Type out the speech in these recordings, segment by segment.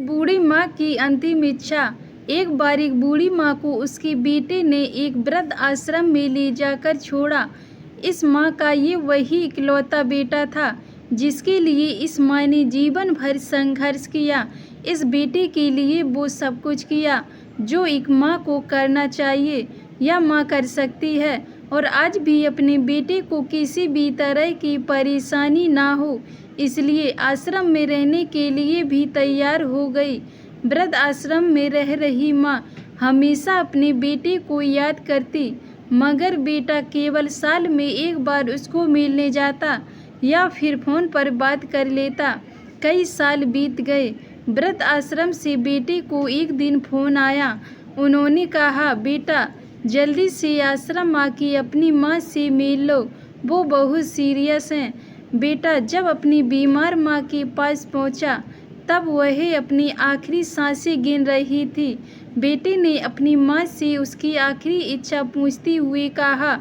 बूढ़ी माँ की अंतिम इच्छा। एक बार एक बूढ़ी माँ को उसके बेटे ने एक वृद्ध आश्रम में ले जाकर छोड़ा। इस माँ का ये वही इकलौता बेटा था जिसके लिए इस माँ ने जीवन भर संघर्ष किया। इस बेटे के लिए वो सब कुछ किया जो एक माँ को करना चाहिए या माँ कर सकती है, और आज भी अपने बेटे को किसी भी तरह की परेशानी ना हो इसलिए आश्रम में रहने के लिए भी तैयार हो गई। वृद्ध आश्रम में रह रही माँ हमेशा अपने बेटे को याद करती, मगर बेटा केवल साल में एक बार उसको मिलने जाता या फिर फ़ोन पर बात कर लेता। कई साल बीत गए। वृद्ध आश्रम से बेटे को एक दिन फ़ोन आया। उन्होंने कहा, बेटा जल्दी से आश्रम आके अपनी माँ से मिल लो, वो बहुत सीरियस हैं। बेटा जब अपनी बीमार माँ के पास पहुँचा तब वह अपनी आखिरी सांसें गिन रही थी। बेटे ने अपनी माँ से उसकी आखिरी इच्छा पूछते हुए कहा,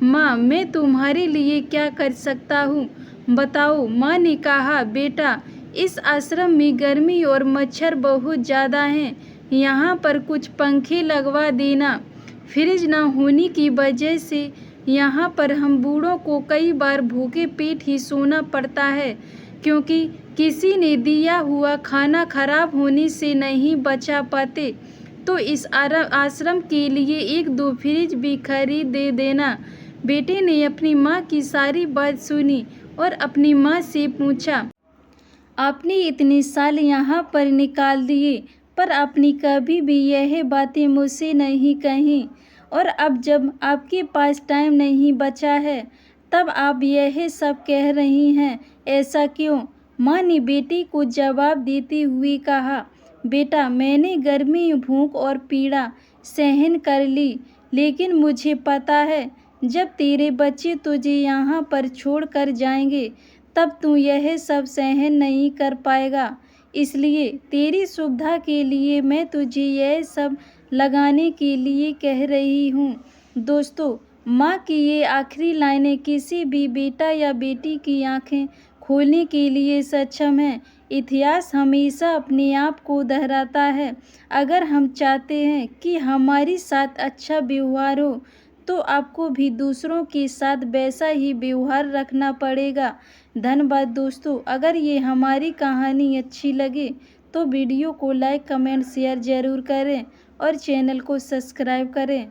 माँ मैं तुम्हारे लिए क्या कर सकता हूँ, बताओ। माँ ने कहा, बेटा इस आश्रम में गर्मी और मच्छर बहुत ज़्यादा हैं, यहाँ पर कुछ पंखे लगवा देना। फ्रिज ना होने की वजह से यहाँ पर हम बूढ़ों को कई बार भूखे पेट ही सोना पड़ता है, क्योंकि किसी ने दिया हुआ खाना खराब होने से नहीं बचा पाते। तो इस आश्रम के लिए एक दो फ्रिज भी खरीद दे देना। बेटे ने अपनी माँ की सारी बात सुनी और अपनी माँ से पूछा, आपने इतने साल यहाँ पर निकाल दिए पर आपने कभी भी यह बातें मुझसे नहीं कहीं, और अब जब आपके पास टाइम नहीं बचा है तब आप यह सब कह रही हैं, ऐसा क्यों। माँ ने बेटी को जवाब देते हुए कहा, बेटा मैंने गर्मी, भूख और पीड़ा सहन कर ली, लेकिन मुझे पता है जब तेरे बच्चे तुझे यहाँ पर छोड़ कर जाएंगे तब तू यह सब सहन नहीं कर पाएगा। इसलिए तेरी सुविधा के लिए मैं तुझे यह सब लगाने के लिए कह रही हूँ। दोस्तों, माँ की ये आखिरी लाइनें किसी भी बेटा या बेटी की आंखें खोलने के लिए सक्षम है। इतिहास हमेशा अपने आप को दोहराता है। अगर हम चाहते हैं कि हमारे साथ अच्छा व्यवहार हो तो आपको भी दूसरों के साथ वैसा ही व्यवहार रखना पड़ेगा। धन्यवाद दोस्तों। अगर ये हमारी कहानी अच्छी लगे तो वीडियो को लाइक, कमेंट, शेयर ज़रूर करें और चैनल को सब्सक्राइब करें।